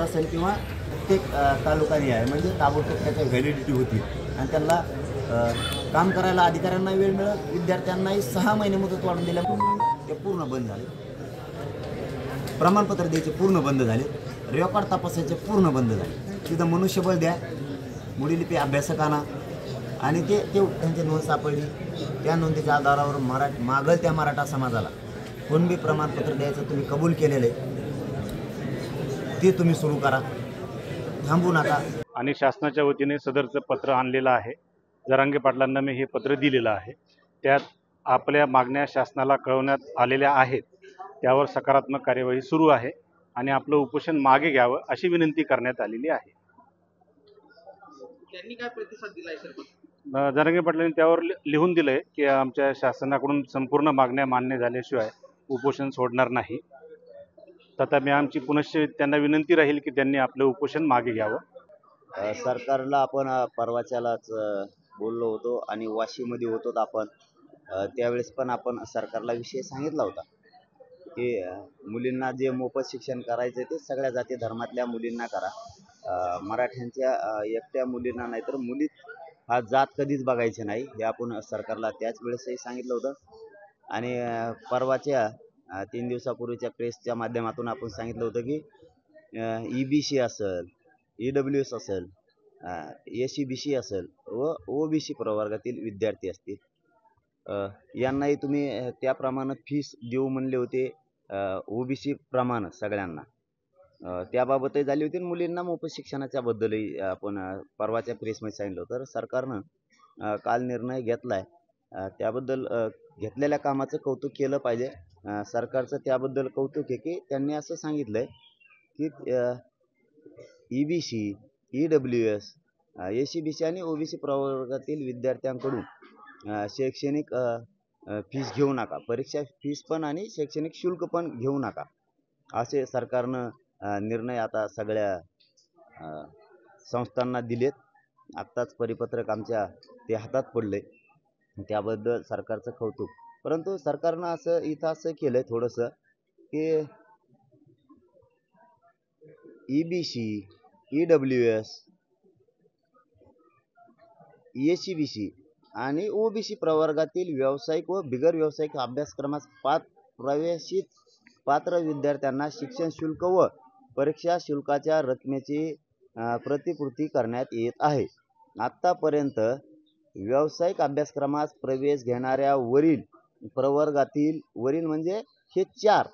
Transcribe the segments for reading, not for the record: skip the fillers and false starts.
असेल किंवा प्रत्येक तालुकाने आहे म्हणजे ताबडतोब त्याच्या व्हॅलिडिटी होती आणि त्यांना काम करायला अधिकाऱ्यांना वेळ मिळत, विद्यार्थ्यांनाही 6 महिने मुदत वाढून दिल्यामुळे ते पूर्ण बंद झाले. प्रमाणपत्र द्यायचे पूर्ण बंद झाले, रेकॉर्ड तपासायचे पूर्ण बंद झाले. तिथं मनुष्यबळ द्या, मुलीलिपी अभ्यासकांना आणि ते त्यांची नोंद सापडली. त्या नोंदीच्या आधारावर मागल त्या मराठा समाजाला कोणबी प्रमाणपत्र द्यायचं तुम्ही कबूल केलेलं आहे ते तुम्ही सुरू करा, थांबू नका. आणि शासनाच्या वतीने सदरचं पत्र आणलेलं आहे. जरांगे पाटलांना मी हे पत्र दिलेलं आहे. त्यात आपल्या मागण्या शासनाला कळवण्यात आलेल्या आहेत. त्यावर सकारात्मक कार्यवाही सुरू आहे आणि आपलं उपोषण मागे घ्यावं अशी विनंती करण्यात आलेली आहे. त्यांनी काय प्रतिसाद दिलाय सर? जरांगे पाटलांनी त्यावर लिहून दिलंय की आमच्या शासनाकडून संपूर्ण मागण्या मान्य झाल्याशिवाय उपोषण सोडणार नाही. तथापि आमची पुनश्च त्यांना विनंती राहील की त्यांनी आपलं उपोषण मागे घ्यावं. सरकारला आपण परवाच्यालाच बोललो होतो आणि वाशीमध्ये होतो आपण. त्यावेळेस पण आपण सरकारला विषय सांगितला होता की मुलींना जे मोफत शिक्षण करायचं ते सगळ्या जाती धर्मातल्या मुलींना करा. मराठ्यांच्या एकट्या मुलींना नाही तर मुलीत हा जात कधीच बघायचे नाही हे आपण सरकारला त्याच वेळेसही सांगितलं होतं. आणि परवाच्या 3 दिवसापूर्वीच्या प्रेसच्या माध्यमातून आपण सांगितलं होतं की EBC असेल, EWS असेल, SCBC असेल व OBC प्रवर्गातील विद्यार्थी असतील यांनाही तुम्ही त्याप्रमाणे फीस देऊ म्हणले होते. OBC प्रमाणे सगळ्यांना त्याबाबतही झाली होती. मुलींना मोफत शिक्षणाच्या बद्दलही आपण परवाच्या प्रेसमध्ये सांगितलं होतं. तर सरकारनं काल निर्णय घेतलाय. त्याबद्दल घेतलेल्या कामाचं कौतुक केलं पाहिजे. सरकारचं त्याबद्दल कौतुक आहे की त्यांनी असं सांगितलंय की EBC, EWS, SCBC आणि OBC प्रवर्गातील विद्यार्थ्यांकडून शैक्षणिक फीस घेऊ नका, परीक्षा फीस पण आणि शैक्षणिक शुल्क पण घेऊ नका असे सरकारनं निर्णय आता सगळ्या संस्थांना दिलेत. आत्ताच परिपत्रक आमच्या ते हातात पडले, त्याबद्दल सरकारचं कौतुक. परंतु सरकारनं इथं केलंय थोडंसं की EBC, EWS, SCBC आणि OBC प्रवर्गातील व्यावसायिक व बिगर व्यावसायिक अभ्यासक्रमास प्रवेशित पात्र विद्यार्थ्यांना शिक्षण शुल्क व परीक्षा शुल्काच्या रकमेची प्रतिपूर्ती करण्यात येत आहे. आत्तापर्यंत व्यावसायिक अभ्यासक्रमास प्रवेश घेणाऱ्या वरील प्रवर्गातील म्हणजे हे 4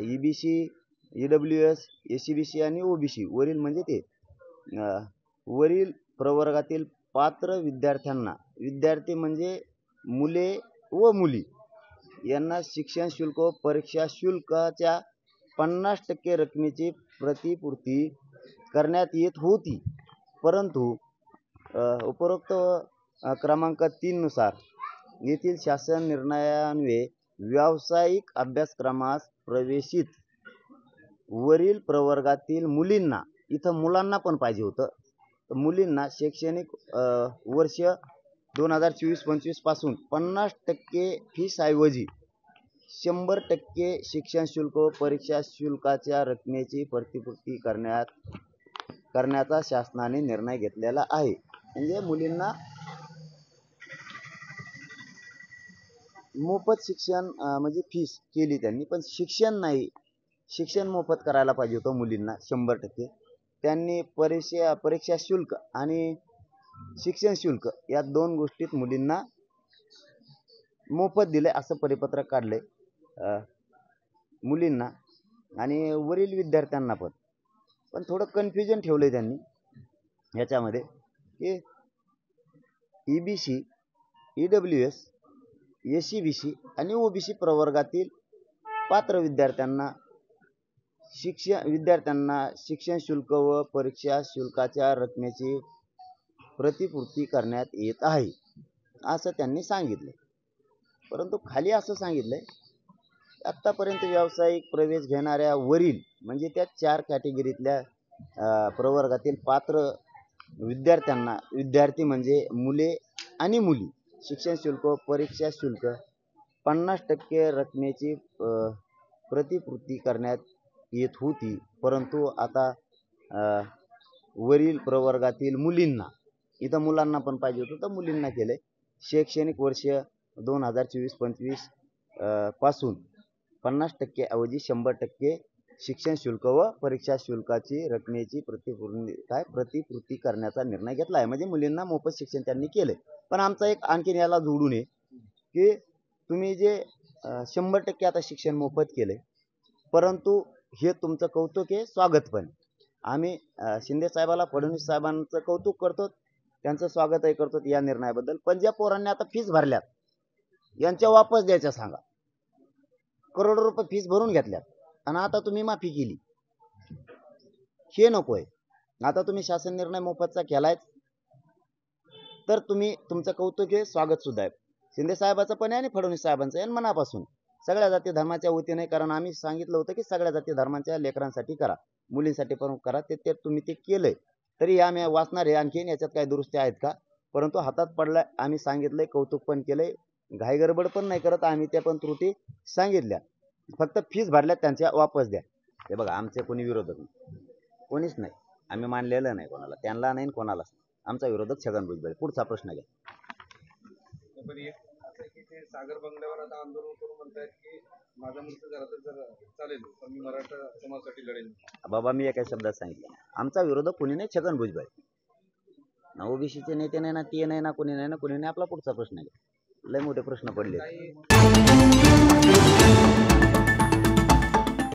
EBC, EWS, SCBC आणि OBC वरील म्हणजे ते वरील प्रवर्गातील पात्र विद्यार्थ्यांना, विद्यार्थी म्हणजे मुले व मुली यांना शिक्षण शुल्क व परीक्षा शुल्काच्या 50% रकमेची प्रतिपूर्ती करण्यात येत होती. परंतु उपरोक्त क्रमांक 3 नुसार येथील शासन निर्णयान्वये व्यावसायिक अभ्यासक्रमास प्रवेशित वरील प्रवर्गातील मुलींना, इथं मुलांना पण पाहिजे होतं, तर मुलींना शैक्षणिक वर्ष 2024-25 पासून 50% फीस ऐवजी 100% शिक्षण शुल्क व परीक्षा शुल्काच्या रकमेची प्रतिपूर्ती करण्याचा शासनाने निर्णय घेतलेला आहे. म्हणजे मुलींना मोफत शिक्षण म्हणजे फीस केली त्यांनी, पण शिक्षण नाही, शिक्षण मोफत करायला पाहिजे होतं मुलींना 100%. त्यांनी परीक्षा शुल्क आणि शिक्षण शुल्क या 2 गोष्टीत मुलींना मोफत दिले असं परिपत्रक काढले मुलींना आणि वरील विद्यार्थ्यांना पण थोडं कन्फ्युजन ठेवलंय त्यांनी याच्यामध्ये की EBC, EWS, SCBC आणि OBC प्रवर्गातील पात्र विद्यार्थ्यांना शिक्षण शुल्क व परीक्षा शुल्काच्या रकमेची प्रतिपूर्ती करण्यात येत आहे असं त्यांनी सांगितलं. परंतु खाली असं सांगितलंय आत्तापर्यंत व्यावसायिक प्रवेश घेणाऱ्या वरील म्हणजे त्या 4 कॅटेगरीतल्या प्रवर्गातील पात्र विद्यार्थ्यांना, विद्यार्थी म्हणजे मुले आणि मुली, शिक्षण शुल्क व परीक्षा शुल्क 50% रकमेची प्रतिपूर्ती करण्यात येत होती. परंतु आता वरील प्रवर्गातील मुलींना, इथं मुलांना पण पाहिजे होतं तर मुलींना केले. शैक्षणिक वर्ष 2024-25 पासून 50% ऐवजी 100% शिक्षण शुल्क व परीक्षा शुल्काची रकमेची प्रतिपूर्ती करण्याचा निर्णय घेतला आहे. म्हणजे मुलींना मोफत शिक्षण त्यांनी केले. पण आमचा एक आणखीन याला जोडून आहे की तुम्ही जे 100% आता शिक्षण मोफत केले, परंतु हे तुमचं कौतुक आहे, स्वागत पण. आम्ही शिंदे साहेबाला, फडणवीस साहेबांचं कौतुक करतो, त्यांचं स्वागतही करतो या निर्णयाबद्दल. पण ज्या पोरांनी आता फीस भरल्यात यांच्या वापस द्यायच्या सांगा. करोडो रुपये फीस भरून घेतल्यात आणि आता तुम्ही माफी केली, हे नकोय. आता तुम्ही शासन निर्णय मोफतचा केलाय तर तुम्ही, तुमचं कौतुक आहे, स्वागत सुद्धा आहे. शिंदे साहेबाचं पण आहे आणि फडणवीस साहेबांचं आहे, मनापासून सगळ्या जाती धर्माच्या वतीने. कारण आम्ही सांगितलं होतं की सगळ्या जाती धर्माच्या लेकरांसाठी करा, मुलींसाठी पण करा. ते तुम्ही ते केलंय. तरी आम्ही वाचणार आहे आणखीन याच्यात काही दुरुस्ती आहेत का, परंतु हातात पडलाय. आम्ही सांगितलंय, कौतुक पण केलंय, घाई गडबड पण नाही करत आम्ही. त्या पण त्रुटी सांगितल्या. फक्त फीस भरल्यात त्यांच्या वापस द्या. हे बघा, आमचे कोणी विरोधक नाही, कोणीच नाही. आम्ही मानलेलं नाही कोणाला, त्यांना नाही कोणालाच नाही. आमचा विरोधक छगन भुजबळ. पुढचा प्रश्न घ्या. सागर बंगल्यावर आता आंदोलन करून म्हणतात की माझा मृत्यू झाला तर चालेल, पण मी मराठा समाजासाठी लढेन. बाबा, मी एका शब्दात सांगितलं, आमचा विरोधक कोणी नाही, छगन भुजबळ. ना ओबीसीचे नेते नाही, ना ते नाही, ना कोणी नाही, ना कोणी नाही. आपला पुढचा प्रश्न आहे. लय मोठे प्रश्न पडले.